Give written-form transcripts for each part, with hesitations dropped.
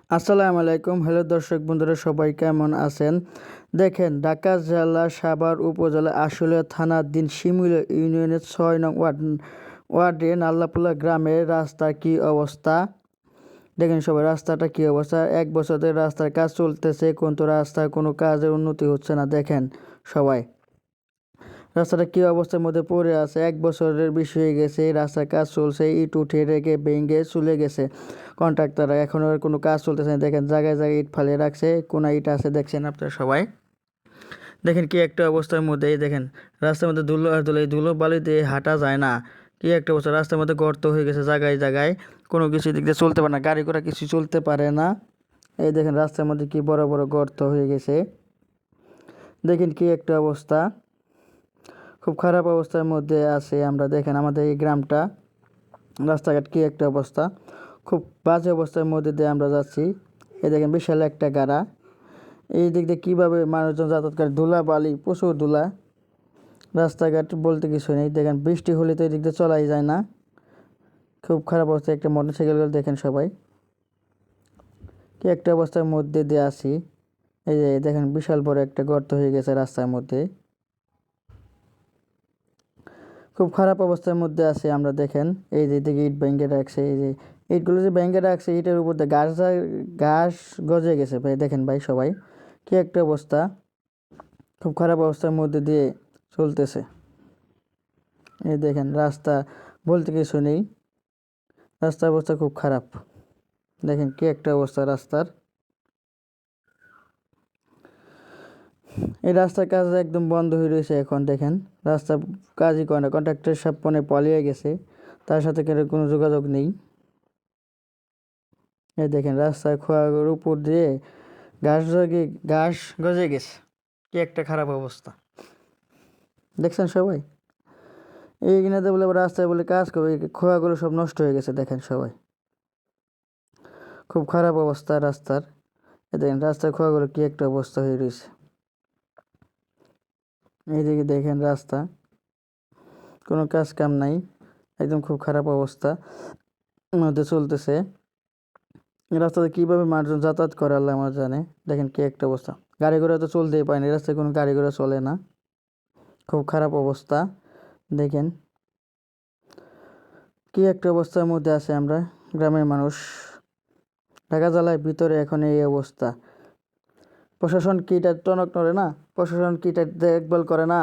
আসসালামু আলাইকুম। হ্যালো দর্শক বন্ধুরা, সবাই কেমন আছেন? দেখেন, ঢাকা জেলা সাভার উপজেলা আশুলিয়া থানাধীন শিমুলিয়া ইউনিয়নের ৬ নং ওয়ার্ডে নাল্লাপোলা গ্রামের রাস্তার কী অবস্থা। দেখেন সবাই, রাস্তাটা কী অবস্থা। ১ বছর ধরে রাস্তার কাজ চলতেছে, কিন্তু রাস্তার কোনো কাজের উন্নতি হচ্ছে না। দেখেন সবাই, রাস্তাটা কী অবস্থার মধ্যে পড়ে আছে। ১ বছরের বেশি হয়ে গেছে, রাস্তার কাজ চলছে, ইট উঠে রেখে ভেঙে চলে গেছে কন্ট্রাক্টররা। এখনও আর কোনো কাজ চলতেছে না। দেখেন জায়গায় জায়গায় ইট ফালিয়ে রাখছে, কোনা ইট আছে, দেখছেন আপনারা সবাই। দেখেন কি একটা অবস্থার মধ্যে, এই দেখেন রাস্তার মধ্যে ধুলো আর ধুলো, এই ধুলো বালি দিয়ে হাঁটা যায় না। কি একটা অবস্থা, রাস্তার মধ্যে গর্ত হয়ে গেছে জায়গায় জায়গায়, কোনো কিছু দিক দিয়ে চলতে পারে না, গাড়ি ঘোড়া কিছু চলতে পারে না। এই দেখেন রাস্তার মধ্যে কি বড় বড় গর্ত হয়ে গেছে। দেখেন কি একটা অবস্থা, খুব খারাপ অবস্থার মধ্যে আছে আমরা। দেখেন আমাদের এই গ্রামটা, রাস্তাঘাট কী একটা অবস্থা, খুব বাজে অবস্থার মধ্যে দিয়ে আমরা যাচ্ছি। এই দেখেন বিশাল একটা গাড়া, এই দিক দিয়ে কীভাবে মানুষজন যাতায়াত করে, ধুলা বালি, প্রচুর ধুলা, রাস্তাঘাট বলতে কিছু নেই। দেখেন বৃষ্টি হলে তো এই দিক দিয়ে চলাই যায় না, খুব খারাপ অবস্থা। একটা মোটরসাইকেলগুলো দেখেন সবাই, কি একটা অবস্থার মধ্যে দিয়ে আসি। এই যে দেখেন বিশাল বড় একটা গর্ত হয়ে গেছে রাস্তার মধ্যে, খুব খারাপ অবস্থার মধ্যে আছে আমরা। দেখেন এই যে দিকে ইট ভেঙে রাখছে, এই যে ইটগুলো যে ভেঙে রাখছে, ইটের উপর দিয়ে ঘাস গজে গেছে ভাই। দেখেন ভাই সবাই, কি একটা অবস্থা, খুব খারাপ অবস্থার মধ্যে দিয়ে চলতেছে। এই দেখেন রাস্তা বলতে কিছু নেই, রাস্তার অবস্থা খুব খারাপ। দেখেন কি একটা অবস্থা রাস্তার। এই রাস্তার কাজ একদম বন্ধ হয়ে রয়েছে এখন। দেখেন রাস্তা কাজই করে না, কন্ট্রাক্টর সব পালিয়ে গেছে, তার সাথে কোনো যোগাযোগ নেই। এই দেখেন রাস্তার খোয়ার উপর দিয়ে ঘাস গজে গেছে, কি একটা খারাপ অবস্থা। দেখছেন সবাই, এইখানে বলে রাস্তায় বলে কাজ করবে, খোয়াগুলো সব নষ্ট হয়ে গেছে। দেখেন সবাই, খুব খারাপ অবস্থা রাস্তার। দেখেন রাস্তার খোয়াগুলো কি একটা অবস্থা হয়ে রয়েছে। এইদিকে দেখেন রাস্তা, কোনো কাজ কাম নাই, একদম খুব খারাপ অবস্থা মধ্যে চলতেছে। রাস্তাতে কীভাবে মানুষজন যাতায়াত করে আল্লাহ আমার জানে। দেখেন কি একটা অবস্থা, গাড়ি ঘোড়া তো চলতেই পারে না, রাস্তায় কোনো গাড়ি ঘোড়া চলে না, খুব খারাপ অবস্থা। দেখেন কি একটা অবস্থার মধ্যে আছে আমরা গ্রামের মানুষ। ঢাকা জেলার ভিতরে এখন এই অবস্থা, প্রশাসন কি এটা টনক নড়ে না, প্রশাসন কি এটা দেখভাল করে না,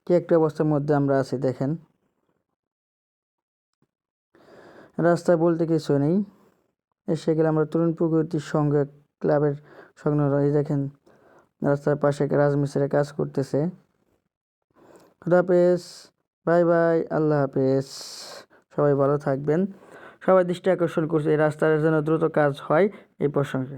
কি একটা অবস্থার মধ্যে আমরা আছি। দেখেন রাস্তায় বলতে কিছু নেই। এসে গেলে আমরা তরুণ প্রগতির সঙ্গে ক্লাবের সঙ্গে রয়ে। দেখেন রাস্তার পাশে রাজমিস্ত্রির কাজ করতেছে। খুদা হাফেজ, বাই বাই, আল্লাহ হাফেজ। সবাই ভালো থাকবেন। সবাই দৃষ্টি আকর্ষণ করছে এই রাস্তার যেন দ্রুত কাজ হয় এই প্রসঙ্গে।